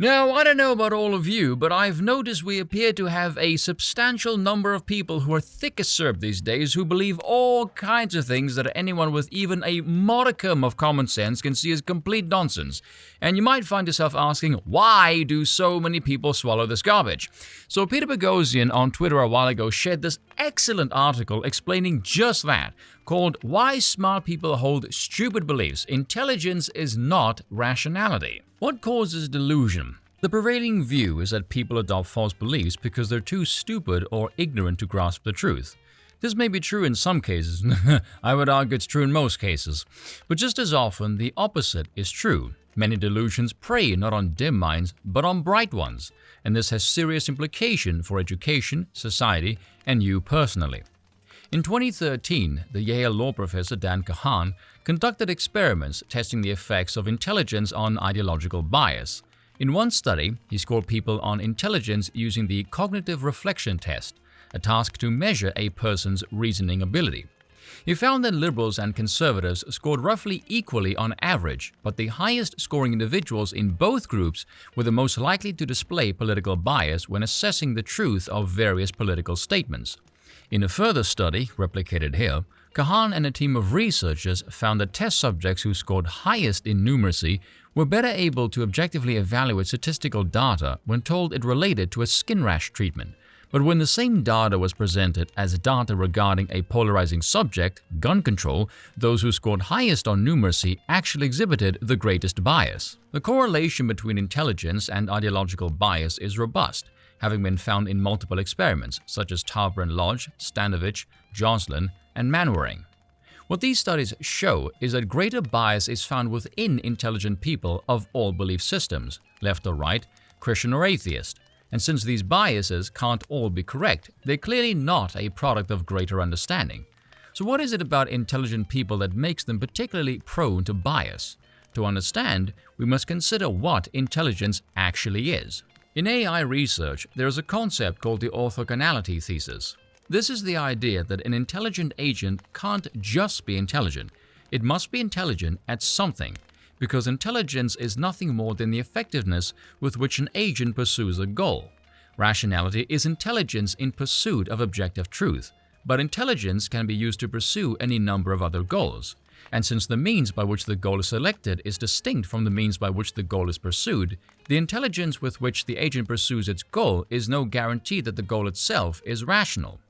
Now, I don't know about all of you, but I've noticed we appear to have a substantial number of people who are thick as syrup these days who believe all kinds of things that anyone with even a modicum of common sense can see as complete nonsense. And you might find yourself asking, why do so many people swallow this garbage? So Peter Boghossian on Twitter a while ago shared this excellent article explaining just that, called Why Smart People Hold Stupid Beliefs. Intelligence is not rationality. What causes delusion? The prevailing view is that people adopt false beliefs because they're too stupid or ignorant to grasp the truth. This may be true in some cases. I would argue it's true in most cases. But just as often, the opposite is true. Many delusions prey not on dim minds, but on bright ones. And this has serious implication for education, society, and you personally. In 2013, the Yale law professor Dan Kahan conducted experiments testing the effects of intelligence on ideological bias. In one study, he scored people on intelligence using the cognitive reflection test, a task to measure a person's reasoning ability. He found that liberals and conservatives scored roughly equally on average, but the highest scoring individuals in both groups were the most likely to display political bias when assessing the truth of various political statements. In a further study, replicated here, Kahan and a team of researchers found that test subjects who scored highest in numeracy were better able to objectively evaluate statistical data when told it related to a skin rash treatment. But when the same data was presented as data regarding a polarizing subject, gun control, those who scored highest on numeracy actually exhibited the greatest bias. The correlation between intelligence and ideological bias is robust, having been found in multiple experiments such as Tarver and Lodge, Stanovich, Joslin, and Manwaring. What these studies show is that greater bias is found within intelligent people of all belief systems, left or right, Christian or atheist. And since these biases can't all be correct, they're clearly not a product of greater understanding. So what is it about intelligent people that makes them particularly prone to bias? To understand, we must consider what intelligence actually is. In AI research, there is a concept called the orthogonality thesis. This is the idea that an intelligent agent can't just be intelligent. It must be intelligent at something, because intelligence is nothing more than the effectiveness with which an agent pursues a goal. Rationality is intelligence in pursuit of objective truth, but intelligence can be used to pursue any number of other goals. And since the means by which the goal is selected is distinct from the means by which the goal is pursued, the intelligence with which the agent pursues its goal is no guarantee that the goal itself is rational.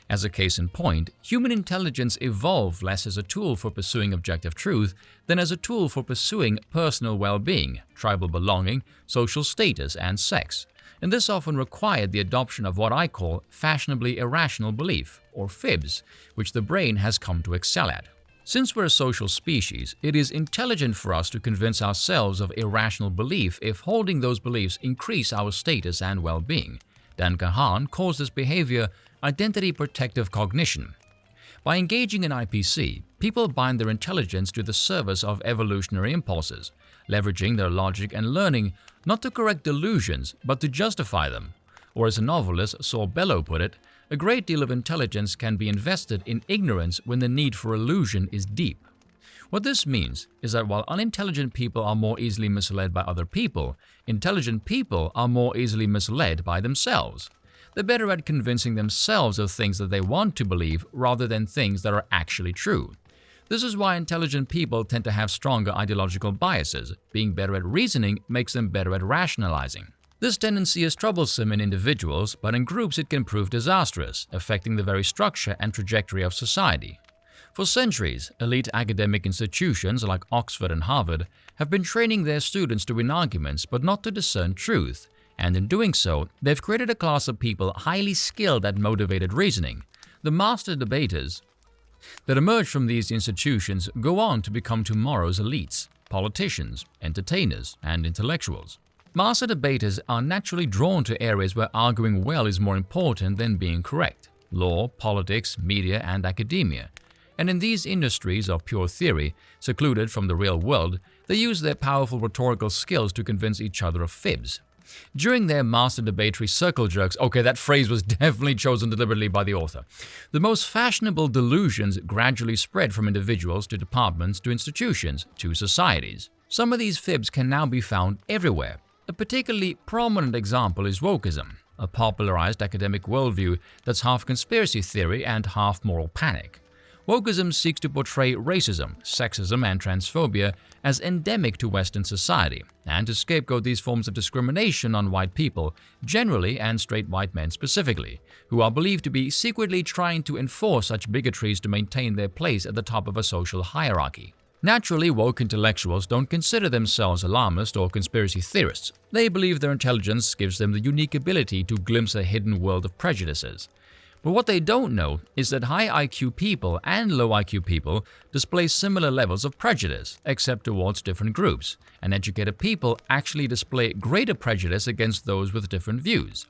As a case in point, human intelligence evolved less as a tool for pursuing objective truth than as a tool for pursuing personal well-being, tribal belonging, social status, and sex. And this often required the adoption of what I call fashionably irrational belief, or fibs, which the brain has come to excel at. Since we're a social species, it is intelligent for us to convince ourselves of irrational belief if holding those beliefs increase our status and well-being. Dan Kahan calls this behavior identity protective cognition. By engaging in IPC, people bind their intelligence to the service of evolutionary impulses, leveraging their logic and learning not to correct delusions but to justify them. Or as a novelist Saul Bellow put it, a great deal of intelligence can be invested in ignorance when the need for illusion is deep. What this means is that while unintelligent people are more easily misled by other people, intelligent people are more easily misled by themselves. They're better at convincing themselves of things that they want to believe rather than things that are actually true. This is why intelligent people tend to have stronger ideological biases. Being better at reasoning makes them better at rationalizing. This tendency is troublesome in individuals, but in groups it can prove disastrous, affecting the very structure and trajectory of society. For centuries, elite academic institutions like Oxford and Harvard have been training their students to win arguments but not to discern truth, and in doing so, they've created a class of people highly skilled at motivated reasoning. The master debaters that emerge from these institutions go on to become tomorrow's elites, politicians, entertainers, and intellectuals. Master debaters are naturally drawn to areas where arguing well is more important than being correct: law, politics, media, and academia. And in these industries of pure theory, secluded from the real world, they use their powerful rhetorical skills to convince each other of fibs. During their master debatory circle jerks, okay, that phrase was definitely chosen deliberately by the author, the most fashionable delusions gradually spread from individuals to departments to institutions to societies. Some of these fibs can now be found everywhere. A particularly prominent example is wokeism, a popularized academic worldview that's half conspiracy theory and half moral panic. Wokeism seeks to portray racism, sexism, and transphobia as endemic to Western society, and to scapegoat these forms of discrimination on white people generally and straight white men specifically, who are believed to be secretly trying to enforce such bigotries to maintain their place at the top of a social hierarchy. Naturally, woke intellectuals don't consider themselves alarmist or conspiracy theorists. They believe their intelligence gives them the unique ability to glimpse a hidden world of prejudices. But what they don't know is that high IQ people and low IQ people display similar levels of prejudice, except towards different groups, and educated people actually display greater prejudice against those with different views.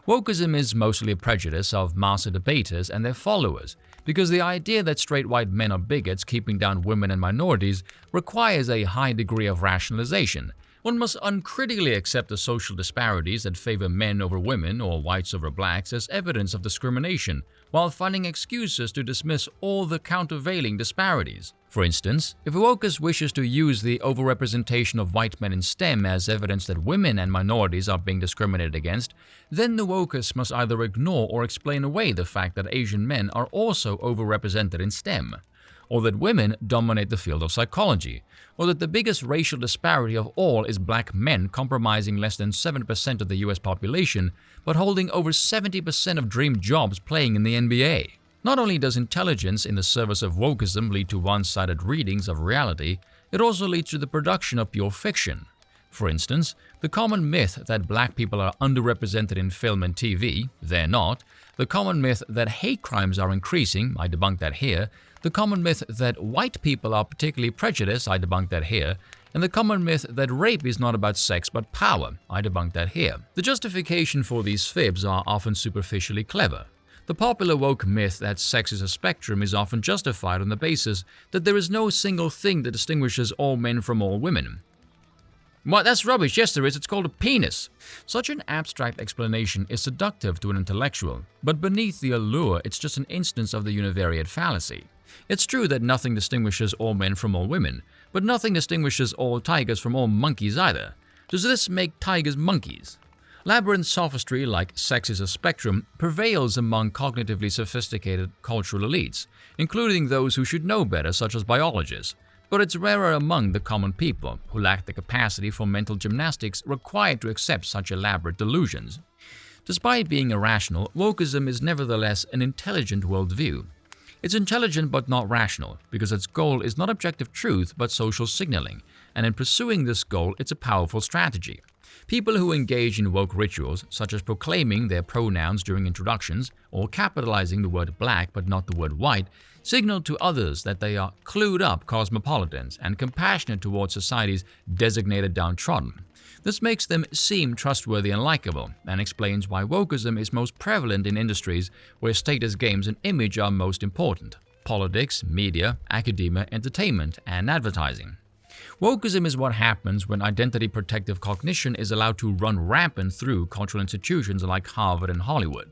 Wokeism is mostly a prejudice of master debaters and their followers, because the idea that straight white men are bigots keeping down women and minorities requires a high degree of rationalization. One must uncritically accept the social disparities that favor men over women or whites over blacks as evidence of discrimination, while finding excuses to dismiss all the countervailing disparities. For instance, if a wokist wishes to use the overrepresentation of white men in STEM as evidence that women and minorities are being discriminated against, then the wokist must either ignore or explain away the fact that Asian men are also overrepresented in STEM, or that women dominate the field of psychology, or that the biggest racial disparity of all is black men comprising less than 7% of the US population, but holding over 70% of dream jobs playing in the NBA. Not only does intelligence in the service of wokeism lead to one-sided readings of reality, it also leads to the production of pure fiction. For instance, the common myth that black people are underrepresented in film and TV, they're not. The common myth that hate crimes are increasing, I debunk that here. The common myth that white people are particularly prejudiced, I debunk that here. And the common myth that rape is not about sex but power, I debunk that here. The justification for these fibs are often superficially clever. The popular woke myth that sex is a spectrum is often justified on the basis that there is no single thing that distinguishes all men from all women. What? That's rubbish. Yes, there is. It's called a penis. Such an abstract explanation is seductive to an intellectual, but beneath the allure, it's just an instance of the univariate fallacy. It's true that nothing distinguishes all men from all women, but nothing distinguishes all tigers from all monkeys either. Does this make tigers monkeys? Labyrinth sophistry, like sex is a spectrum, prevails among cognitively sophisticated cultural elites, including those who should know better, such as biologists. But it's rarer among the common people, who lack the capacity for mental gymnastics required to accept such elaborate delusions. Despite being irrational, wokeism is nevertheless an intelligent worldview. It's intelligent but not rational, because its goal is not objective truth but social signaling, and in pursuing this goal, it's a powerful strategy. People who engage in woke rituals, such as proclaiming their pronouns during introductions or capitalizing the word black but not the word white, signal to others that they are clued up cosmopolitans and compassionate towards society's designated downtrodden. This makes them seem trustworthy and likable, and explains why wokeism is most prevalent in industries where status games and image are most important: politics, media, academia, entertainment, and advertising. Wokeism is what happens when identity-protective cognition is allowed to run rampant through cultural institutions like Harvard and Hollywood.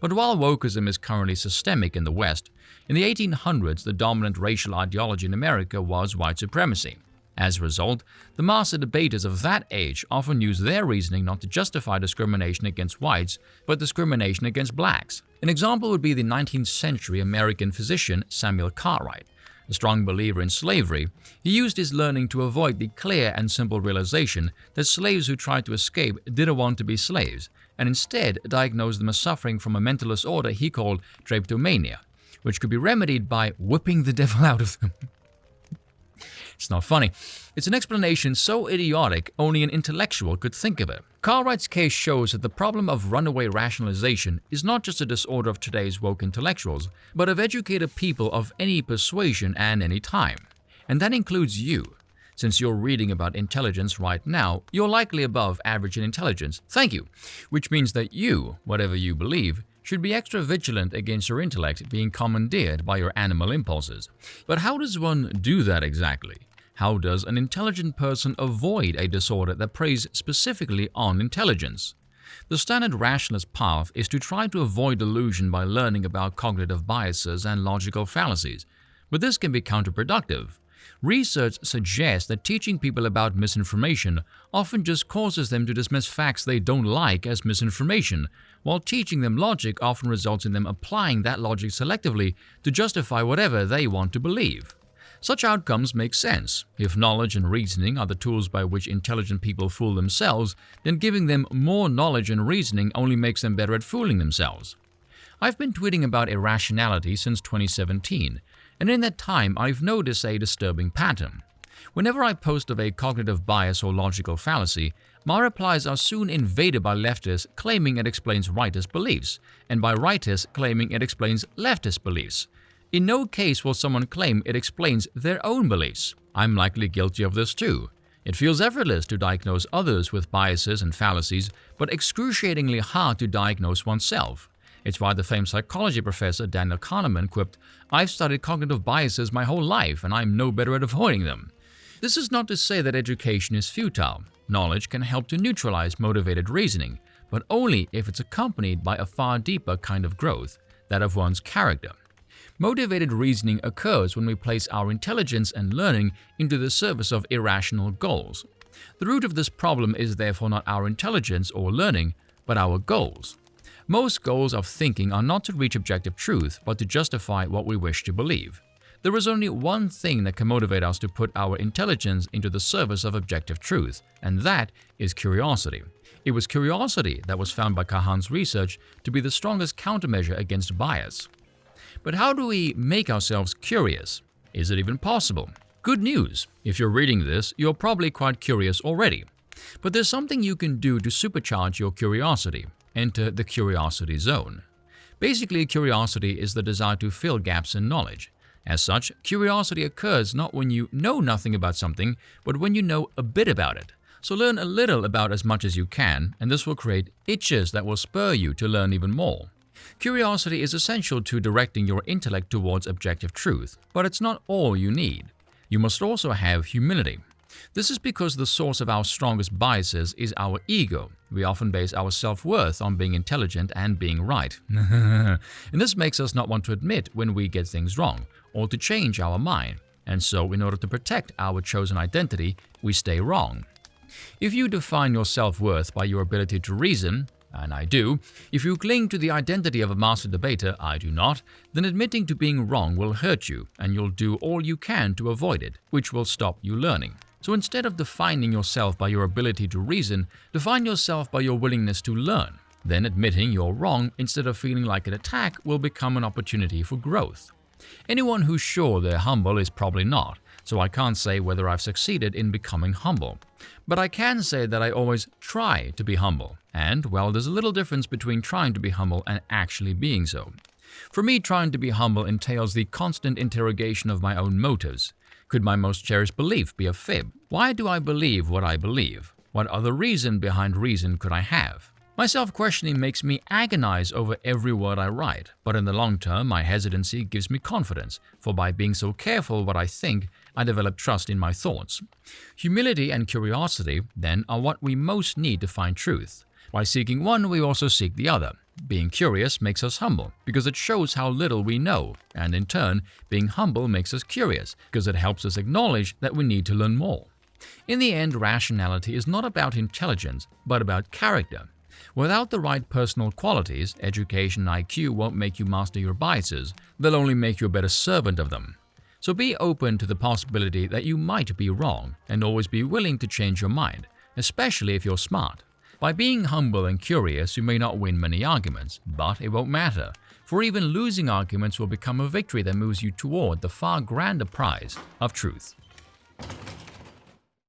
But while wokeism is currently systemic in the West, in the 1800s the dominant racial ideology in America was white supremacy. As a result, the master debaters of that age often use their reasoning not to justify discrimination against whites, but discrimination against blacks. An example would be the 19th century American physician Samuel Cartwright. A strong believer in slavery, he used his learning to avoid the clear and simple realization that slaves who tried to escape didn't want to be slaves, and instead diagnosed them as suffering from a mental disorder he called drapetomania, which could be remedied by whipping the devil out of them. It's not funny. It's an explanation so idiotic only an intellectual could think of it. Cartwright's case shows that the problem of runaway rationalization is not just a disorder of today's woke intellectuals, but of educated people of any persuasion and any time. And that includes you. Since you're reading about intelligence right now, you're likely above average in intelligence. Thank you. Which means that you, whatever you believe, should be extra vigilant against your intellect being commandeered by your animal impulses. But how does one do that exactly? How does an intelligent person avoid a disorder that preys specifically on intelligence? The standard rationalist path is to try to avoid delusion by learning about cognitive biases and logical fallacies, but this can be counterproductive. Research suggests that teaching people about misinformation often just causes them to dismiss facts they don't like as misinformation, while teaching them logic often results in them applying that logic selectively to justify whatever they want to believe. Such outcomes make sense. If knowledge and reasoning are the tools by which intelligent people fool themselves, then giving them more knowledge and reasoning only makes them better at fooling themselves. I've been tweeting about irrationality since 2017, and in that time I've noticed a disturbing pattern. Whenever I post of a cognitive bias or logical fallacy, my replies are soon invaded by leftists claiming it explains rightist beliefs, and by rightists claiming it explains leftist beliefs. In no case will someone claim it explains their own beliefs. I'm likely guilty of this too. It feels effortless to diagnose others with biases and fallacies, but excruciatingly hard to diagnose oneself. It's why the famed psychology professor Daniel Kahneman quipped, "I've studied cognitive biases my whole life and I'm no better at avoiding them." This is not to say that education is futile. Knowledge can help to neutralize motivated reasoning, but only if it's accompanied by a far deeper kind of growth, that of one's character. Motivated reasoning occurs when we place our intelligence and learning into the service of irrational goals. The root of this problem is therefore not our intelligence or learning, but our goals. Most goals of thinking are not to reach objective truth, but to justify what we wish to believe. There is only one thing that can motivate us to put our intelligence into the service of objective truth, and that is curiosity. It was curiosity that was found by Kahan's research to be the strongest countermeasure against bias. But how do we make ourselves curious? Is it even possible? Good news! If you're reading this, you're probably quite curious already. But there's something you can do to supercharge your curiosity. Enter the curiosity zone. Basically, curiosity is the desire to fill gaps in knowledge. As such, curiosity occurs not when you know nothing about something, but when you know a bit about it. So learn a little about as much as you can, and this will create itches that will spur you to learn even more. Curiosity is essential to directing your intellect towards objective truth, but it's not all you need. You must also have humility. This is because the source of our strongest biases is our ego. We often base our self-worth on being intelligent and being right. And this makes us not want to admit when we get things wrong, or to change our mind. And so, in order to protect our chosen identity, we stay wrong. If you define your self-worth by your ability to reason, and I do, if you cling to the identity of a master debater, I do not, then admitting to being wrong will hurt you, and you'll do all you can to avoid it, which will stop you learning. So instead of defining yourself by your ability to reason, define yourself by your willingness to learn. Then admitting you're wrong instead of feeling like an attack will become an opportunity for growth. Anyone who's sure they're humble is probably not, so I can't say whether I've succeeded in becoming humble. But I can say that I always try to be humble, and, well, there's a little difference between trying to be humble and actually being so. For me, trying to be humble entails the constant interrogation of my own motives. Could my most cherished belief be a fib? Why do I believe what I believe? What other reason behind reason could I have? My self-questioning makes me agonize over every word I write, but in the long term, my hesitancy gives me confidence, for by being so careful what I think, I develop trust in my thoughts. Humility and curiosity, then, are what we most need to find truth. By seeking one, we also seek the other. Being curious makes us humble, because it shows how little we know, and in turn, being humble makes us curious, because it helps us acknowledge that we need to learn more. In the end, rationality is not about intelligence, but about character. Without the right personal qualities, education and IQ won't make you master your biases, they'll only make you a better servant of them. So be open to the possibility that you might be wrong, and always be willing to change your mind, especially if you're smart. By being humble and curious, you may not win many arguments, but it won't matter, for even losing arguments will become a victory that moves you toward the far grander prize of truth.